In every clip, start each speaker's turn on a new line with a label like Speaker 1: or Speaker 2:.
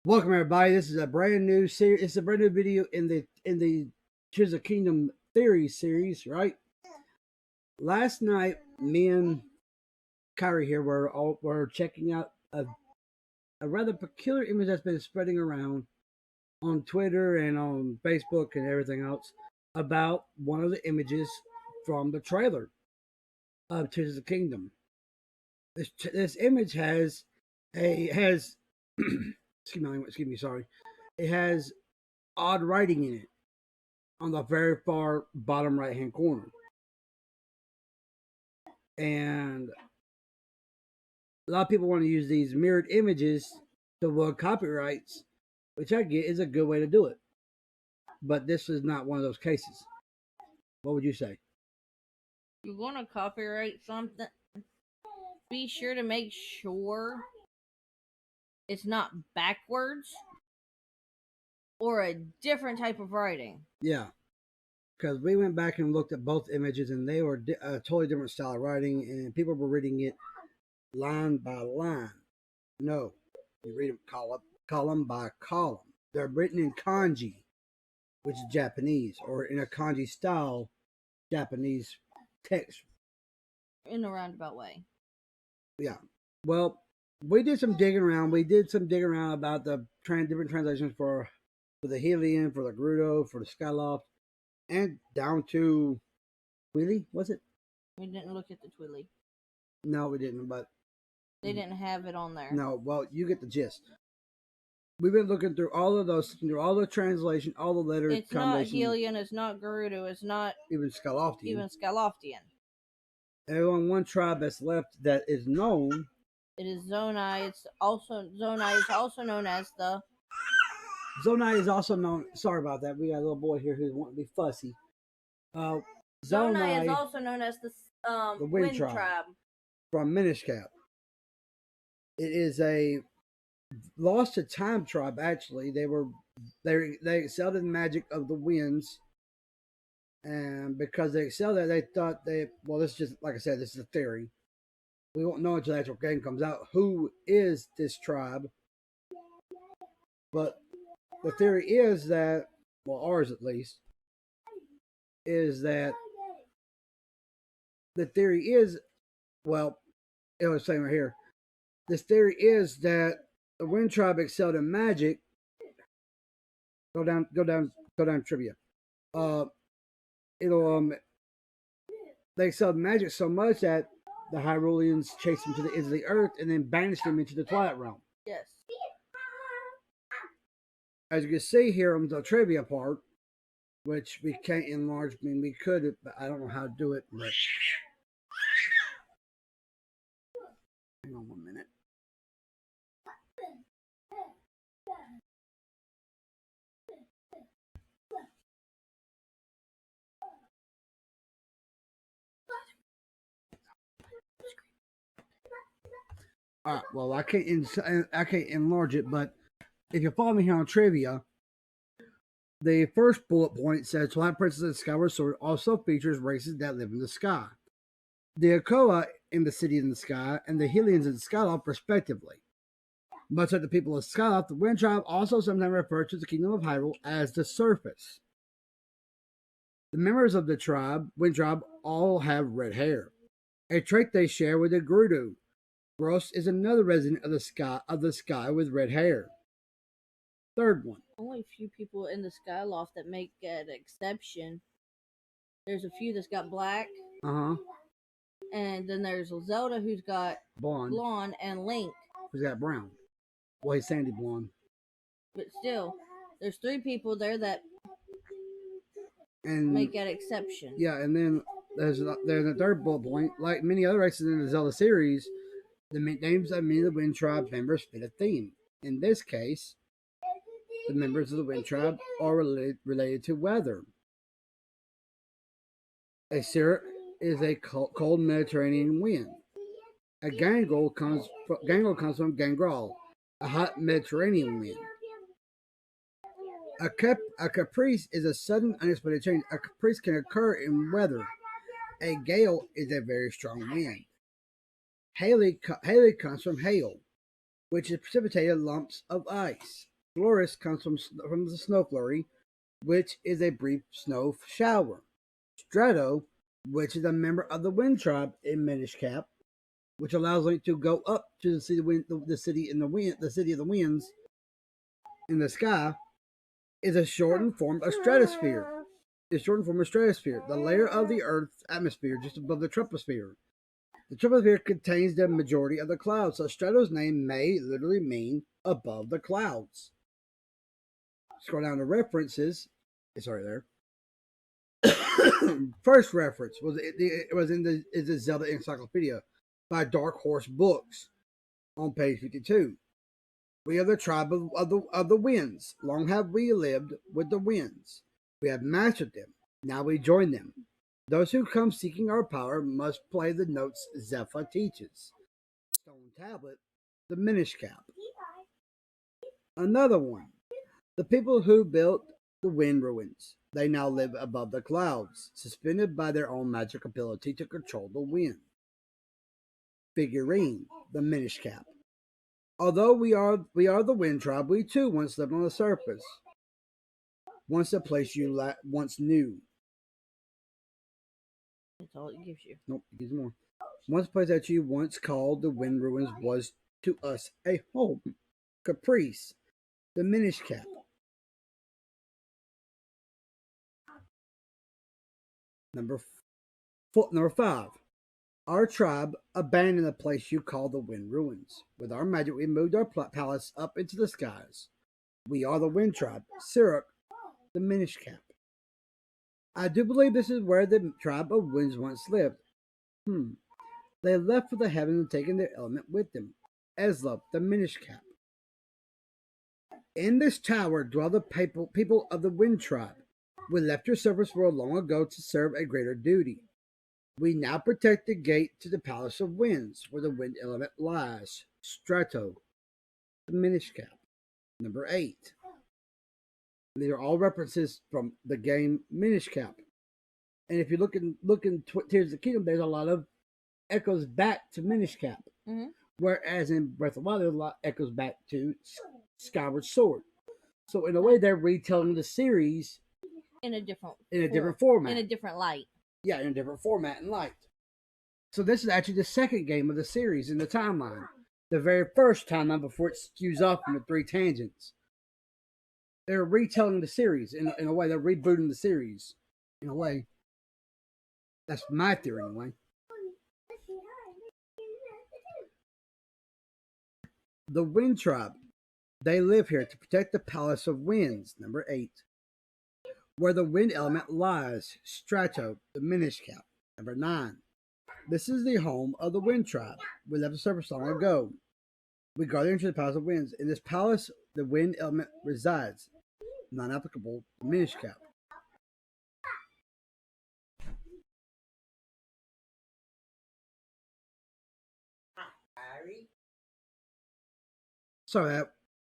Speaker 1: Welcome everybody. This is a brand new series. It's a brand new video in the Tears of Kingdom Theories series, right? Last night, me and Kyrie here were checking out a rather peculiar image that's been spreading around on Twitter and on Facebook and everything else about one of the images from the trailer of Tears of the Kingdom. This image has excuse me, sorry. It has odd writing in it on the very far bottom right hand corner. And a lot of people want to use these mirrored images to avoid copyrights, which I get is a good way to do it. But this is not one of those cases. What would you say?
Speaker 2: You're going to copyright something, be sure to make sure it's not backwards or a different type of writing.
Speaker 1: Yeah. Because we went back and looked at both images and they were a totally different style of writing, and people were reading it line by line. No, you read them column by column. They're written in kanji, which is Japanese, or in a kanji style Japanese text.
Speaker 2: In a roundabout way.
Speaker 1: Yeah. Well, we did some digging around. We did some digging around about the different translations for the Hylian, for the Gerudo, for the Skyloft, and down to Twili, was it?
Speaker 2: We didn't look at the Twili.
Speaker 1: No, we didn't, but
Speaker 2: they didn't have it on there.
Speaker 1: No, well, you get the gist. We've been looking through all of those, through all the translation, all the letter
Speaker 2: It's not Hylian, it's not Gerudo, it's not
Speaker 1: even Skyloftian. And only one tribe that's left that is known.
Speaker 2: It is Zonai. Zonai is also known as the.
Speaker 1: Zonai is also known. Sorry about that. We got a little boy here who wants to be fussy.
Speaker 2: Zonai is also known as the Wind Tribe
Speaker 1: from Minish Cap. It is a lost to time tribe. Actually, they excelled in the magic of the winds, and because they excelled at, they thought this is just like I said. This is a theory. We won't know until the actual game comes out who is this tribe. But the theory is that, well, ours at least, is that the theory is, well, it was saying right here. This theory is that the Wind Tribe excelled in magic. Go down trivia. They excelled in magic so much that the Hyruleans chased them to the ends of the earth and then banished them into the Twilight Realm.
Speaker 2: Yes.
Speaker 1: As you can see here on the trivia part, which we can't enlarge. I mean, we could, but I don't know how to do it. But hang on 1 minute. All right. Well, I can't enlarge it, but if you follow me here on trivia, the first bullet point says Twilight Princess and Skyward Sword also features races that live in the sky. The Okoa in the City in the Sky and the Hylians in the Skyloft, respectively. Much like the people of Skyloft, the Wind Tribe also sometimes refer to the Kingdom of Hyrule as the Surface. The members of the Wind Tribe, all have red hair, a trait they share with the Gerudo. Gross is another resident of the sky with red hair. Third one.
Speaker 2: Only a few people in the Skyloft that make an exception. There's a few that's got black. And then there's Zelda who's got blonde, and Link
Speaker 1: who's got brown. Well, he's sandy blonde.
Speaker 2: But still, there's 3 people there that make that exception.
Speaker 1: Yeah, and then there's a third bullet point. Like many other races in the Zelda series, the names of many of the Wind Tribe members fit a theme. In this case, the members of the Wind Tribe are related to weather. A Sirit is a cold Mediterranean wind. A Gangrel comes from Gangrel, a hot Mediterranean wind. A caprice is a sudden, unexpected change. A caprice can occur in weather. A gale is a very strong wind. Haley comes from hail, which is precipitated lumps of ice. Florus comes from the snow flurry, which is a brief snow shower. Strato, which is a member of the Wind Tribe in Minish Cap, which allows Link to go up to the city in the wind, the city of the winds in the sky, is a shortened form of stratosphere. It's shortened form of stratosphere, the layer of the Earth's atmosphere just above the troposphere. The troposphere contains the majority of the clouds, so Strato's name may literally mean above the clouds. Scroll down to references. It's right there. First reference was in the Zelda Encyclopedia by Dark Horse Books on page 52. We are the tribe of the winds. Long have we lived with the winds. We have mastered them. Now we join them. Those who come seeking our power must play the notes Zephyr teaches. Stone tablet, the Minish Cap. Another one. The people who built the wind ruins. They now live above the clouds, suspended by their own magic ability to control the wind. Figurine, the Minish Cap. Although we are the Wind Tribe, we too once lived on the surface. Once a place you once knew.
Speaker 2: That's all it gives you.
Speaker 1: Nope, it gives more. Once a place that you once called the Wind Ruins was to us a home. Caprice, the Minish Cap. Number 5. Our tribe abandoned the place you call the Wind Ruins. With our magic, we moved our palace up into the skies. We are the Wind Tribe. Syrup, the Minish Cap. I do believe this is where the tribe of winds once lived. They left for the heavens and taken their element with them. Eslop, the Minish Cap. In this tower dwell the people of the Wind Tribe. We left your service world long ago to serve a greater duty. We now protect the gate to the Palace of Winds, where the wind element lies. Strato, the Minish Cap. Number 8. These are all references from the game Minish Cap. And if you look in Tears of the Kingdom, there's a lot of echoes back to Minish Cap.
Speaker 2: Mm-hmm.
Speaker 1: Whereas in Breath of the Wild, there's a lot of echoes back to Skyward Sword. So in a way, they're retelling the series
Speaker 2: in a different
Speaker 1: format.
Speaker 2: In a different light.
Speaker 1: Yeah, in a different format and light. So this is actually the second game of the series in the timeline. The very first timeline before it skews off into 3 tangents. They're retelling the series in a way. They're rebooting the series in a way. That's my theory anyway. The Wind Tribe. They live here to protect the Palace of Winds. Number 8. Where the wind element lies. Strato, the Minish Cap. Number 9. This is the home of the Wind Tribe. We left the surface long ago. We guard into the Palace of Winds. In this palace, the wind element resides. Non-applicable, the Minish Cap. Sorry,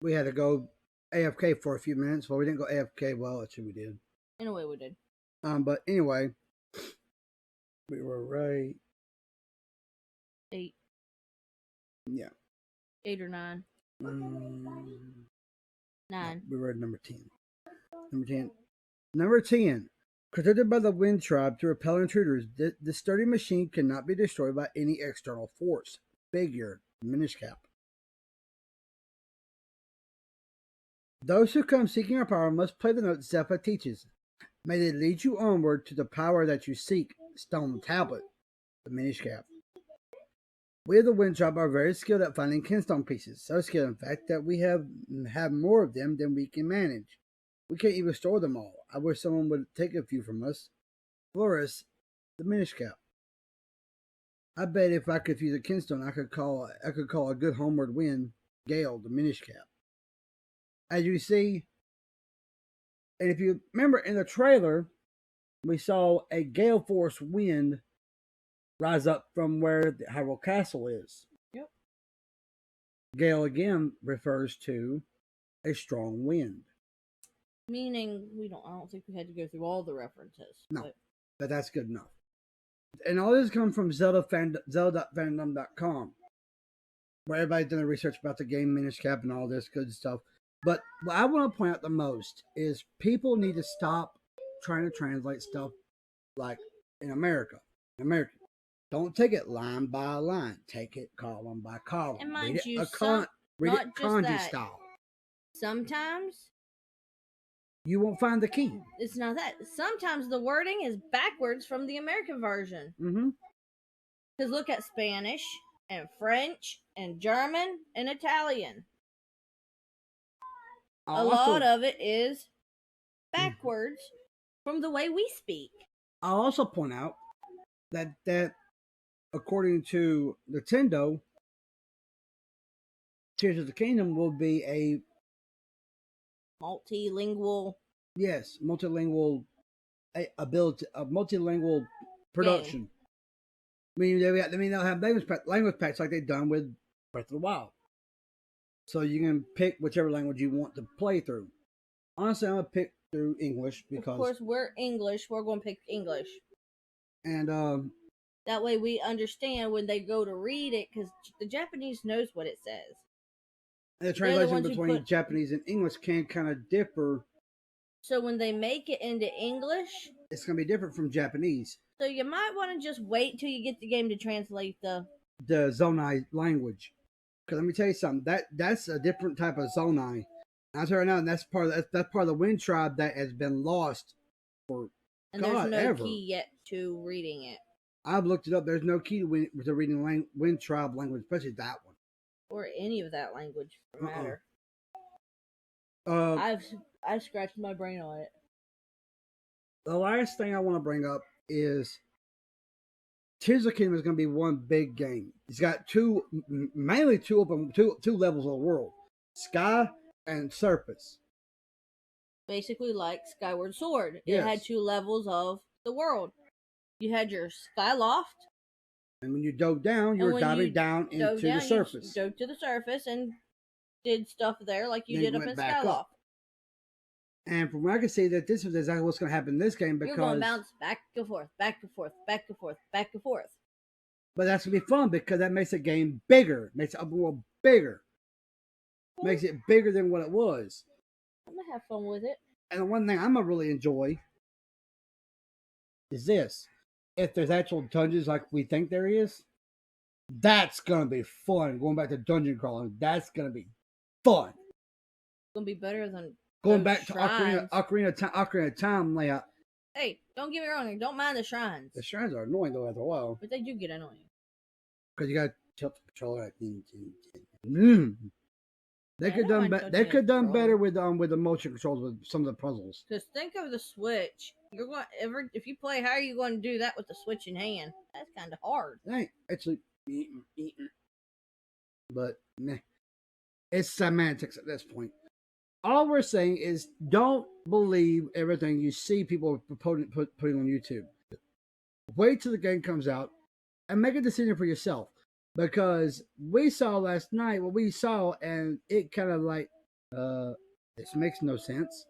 Speaker 1: we had to go AFK for a few minutes. Well, we didn't go AFK. Well, actually, we did.
Speaker 2: In a way, we did.
Speaker 1: But anyway, we were right.
Speaker 2: 8.
Speaker 1: Yeah.
Speaker 2: 8 or 9. 9.
Speaker 1: We were at number 10. Number 10. Protected by the Wind Tribe to repel intruders, the sturdy machine cannot be destroyed by any external force. Figure, Minish Cap. Those who come seeking our power must play the note Zephyr teaches. May they lead you onward to the power that you seek. Stone tablet, the Minish Cap. We of the Wind Tribe are very skilled at finding kinstone pieces. So skilled, in fact, that we have more of them than we can manage. We can't even store them all. I wish someone would take a few from us. Florus, the Minish Cap. I bet if I could use a kinstone, I could call a good homeward wind Gale, the Minish Cap. As you see, and if you remember in the trailer, we saw a gale force wind rise up from where the Hyrule Castle is.
Speaker 2: Yep.
Speaker 1: Gale again refers to a strong wind.
Speaker 2: Meaning, I don't think we had to go through all the references.
Speaker 1: No, but that's good enough. And all this comes from Zelda.fandom.com, where everybody's done the research about the game Minish Cap and all this good stuff. But what I want to point out the most is people need to stop trying to translate stuff like in America. America. Don't take it line by line. Take it column by column.
Speaker 2: And
Speaker 1: Read
Speaker 2: mind
Speaker 1: it
Speaker 2: you,
Speaker 1: read it
Speaker 2: not just
Speaker 1: kanji
Speaker 2: that.
Speaker 1: style.
Speaker 2: Sometimes
Speaker 1: You won't find the key.
Speaker 2: it's not that. Sometimes the wording is backwards from the American version.
Speaker 1: Mm-hmm.
Speaker 2: Because look at Spanish and French and German and Italian. A lot of it is backwards from the way we speak.
Speaker 1: I'll also point out that according to Nintendo, Tears of the Kingdom will be a
Speaker 2: Multilingual
Speaker 1: multilingual a multilingual production.
Speaker 2: game.
Speaker 1: I mean they'll have language packs like they've done with Breath of the Wild. So you can pick whichever language you want to play through. Honestly, I'm gonna pick through English because,
Speaker 2: of course, we're English. We're going to pick English,
Speaker 1: and
Speaker 2: that way we understand when they go to read it. Because the Japanese knows what it says.
Speaker 1: the translation between Japanese and English can kind of differ.
Speaker 2: So when they make it into English,
Speaker 1: it's gonna be different from Japanese.
Speaker 2: So you might want to just wait till you get the game to translate the
Speaker 1: Zonai language. Because let me tell you something, that's a different type of Zonai. I'll tell you right now, and that's part of the Wind Tribe that has been lost for
Speaker 2: and
Speaker 1: God,
Speaker 2: there's no
Speaker 1: ever.
Speaker 2: key yet to reading it.
Speaker 1: I've looked it up. There's no key to reading Wind Tribe language, especially that one.
Speaker 2: Or any of that language, for matter. I've scratched my brain on it.
Speaker 1: The last thing I want to bring up is Tears of the Kingdom is going to be one big game. It's got mainly two levels of the world, sky and surface.
Speaker 2: Basically, like Skyward Sword,
Speaker 1: yes.
Speaker 2: It had 2 levels of the world. You had your sky loft,
Speaker 1: and when you dove down, you were diving down into the surface.
Speaker 2: You dove to the surface and did stuff there like you did up in Skyloft.
Speaker 1: And from what I can see, that this is exactly what's going to happen in this game, because
Speaker 2: you're going to bounce back and forth, back and forth, back and forth, back and forth.
Speaker 1: But that's going to be fun because that makes the game bigger, makes the upper world bigger, makes it bigger than what it was.
Speaker 2: I'm going to have fun with it.
Speaker 1: And the one thing I'm going to really enjoy is this. If there's actual dungeons like we think there is, that's going to be fun. Going back to dungeon crawling, that's going to be fun.
Speaker 2: It's going to be better than
Speaker 1: going back to Ocarina of Time layout.
Speaker 2: Hey, don't get me wrong. I don't mind the shrines.
Speaker 1: The shrines are annoying though after a while.
Speaker 2: But they do get annoying.
Speaker 1: Because you got to tilt the controller. They could done better with the motion controls with some of the puzzles.
Speaker 2: Because think of the Switch. If you play, how are you going to do that with the Switch in hand? That's kind of hard.
Speaker 1: Hey, actually, but meh. It's semantics at this point. All we're saying is don't believe everything you see people putting on YouTube. Wait till the game comes out and make a decision for yourself. Because we saw last night what we saw, and it kind of like, this makes no sense.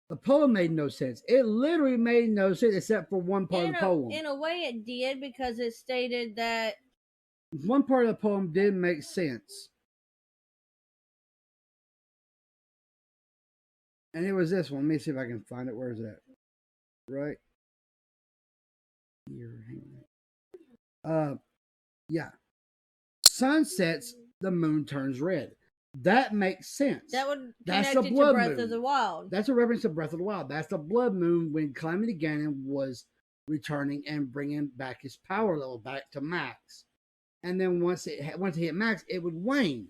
Speaker 1: The poem made no sense. It literally made no sense except for one part of the poem.
Speaker 2: In a way it did, because it stated that
Speaker 1: one part of the poem didn't make sense. And it was this one. Let me see if I can find it. Where is that? Right here. Yeah. Sun sets, the moon turns red. That makes sense.
Speaker 2: That would connect it to Breath of the Wild.
Speaker 1: That's a reference to Breath of the Wild. That's the blood moon when Calamity Ganon was returning and bringing back his power level back to max. And then once it hit max, it would wane.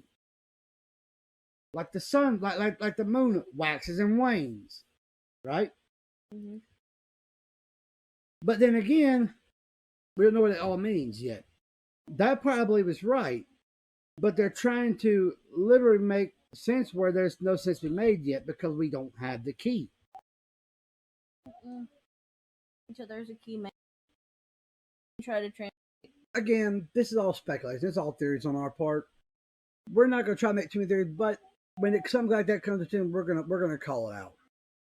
Speaker 1: Like the sun, like the moon waxes and wanes, right?
Speaker 2: Mm-hmm.
Speaker 1: But then again, we don't know what it all means yet. That part I believe is right, but they're trying to literally make sense where there's no sense to be made yet because we don't have the key.
Speaker 2: So there's a key. Try to translate.
Speaker 1: Again, this is all speculation. It's all theories on our part. We're not going to try to make too many theories, but when something like that comes to, we're gonna call it out.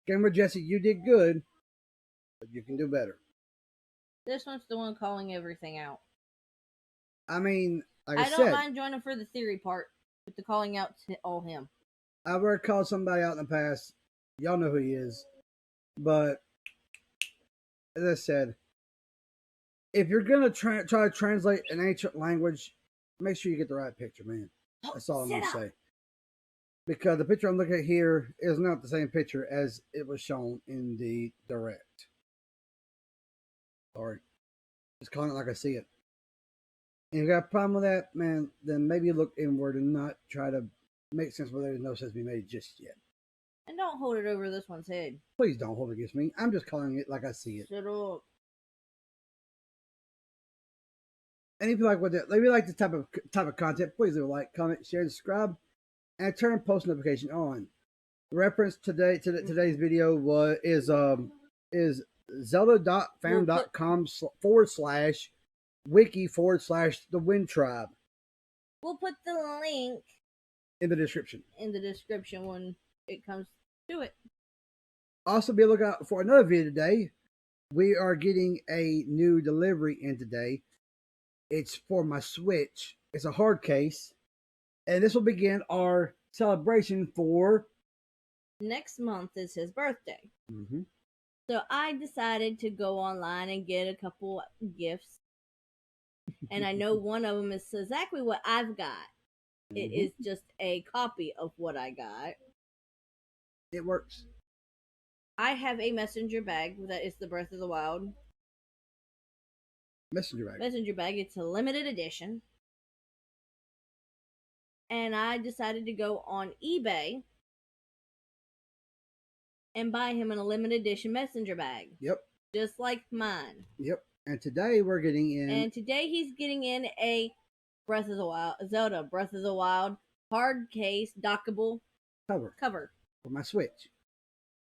Speaker 1: Gamer Jesse, you did good, but you can do better.
Speaker 2: This one's the one calling everything out.
Speaker 1: I mean, like
Speaker 2: I don't mind joining for the theory part, but the calling out to all him.
Speaker 1: I've already called somebody out in the past. Y'all know who he is. But as I said, if you're gonna try to translate an ancient language, make sure you get the right picture, man. That's all I'm gonna say. Because the picture I'm looking at here is not the same picture as it was shown in the direct. Sorry. Just calling it like I see it. And if you got a problem with that, man, then maybe look inward and not try to make sense where there's no sense to be made just yet.
Speaker 2: And don't hold it over this one's head.
Speaker 1: Please don't hold it against me. I'm just calling it like I see it.
Speaker 2: Shut up.
Speaker 1: And if you like this type of content, please leave a like, comment, share, subscribe, and turn post notification on. The reference today's video is zelda.fandom.com/wiki/the Wind Tribe.
Speaker 2: We'll put the link
Speaker 1: in the description.
Speaker 2: When it comes to it.
Speaker 1: Also, be looking out for another video today. We are getting a new delivery in today. It's for my Switch. It's a hard case. And this will begin our celebration for...
Speaker 2: Next month is his birthday.
Speaker 1: Mm-hmm.
Speaker 2: So I decided to go online and get a couple gifts. And I know one of them is exactly what I've got. Mm-hmm. It is just a copy of what I got.
Speaker 1: It works.
Speaker 2: I have a messenger bag that is the Breath of the Wild.
Speaker 1: Messenger bag.
Speaker 2: It's a limited edition. And I decided to go on eBay and buy him a limited edition messenger bag.
Speaker 1: Yep.
Speaker 2: Just like mine.
Speaker 1: Yep. And today we're getting in...
Speaker 2: And today he's getting in a Zelda Breath of the Wild hard case dockable cover
Speaker 1: for my Switch.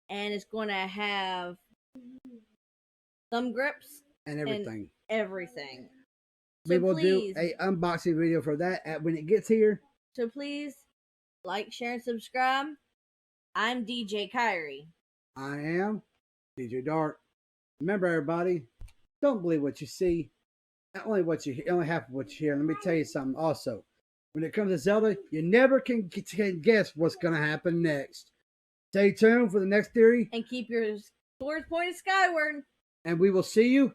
Speaker 2: And it's going to have thumb grips
Speaker 1: and everything.
Speaker 2: So
Speaker 1: we will do a unboxing video for that when it gets here.
Speaker 2: So please like, share, and subscribe. I'm DJ Kyrie.
Speaker 1: I am DJ Dark. Remember, everybody, don't believe what you see, only half of what you hear. Let me tell you something also. When it comes to Zelda, you never can guess what's going to happen next. Stay tuned for the next theory.
Speaker 2: And keep your swords pointed skyward.
Speaker 1: And we will see you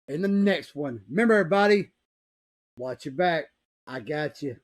Speaker 1: in the next one. Remember, everybody, watch your back. I got you.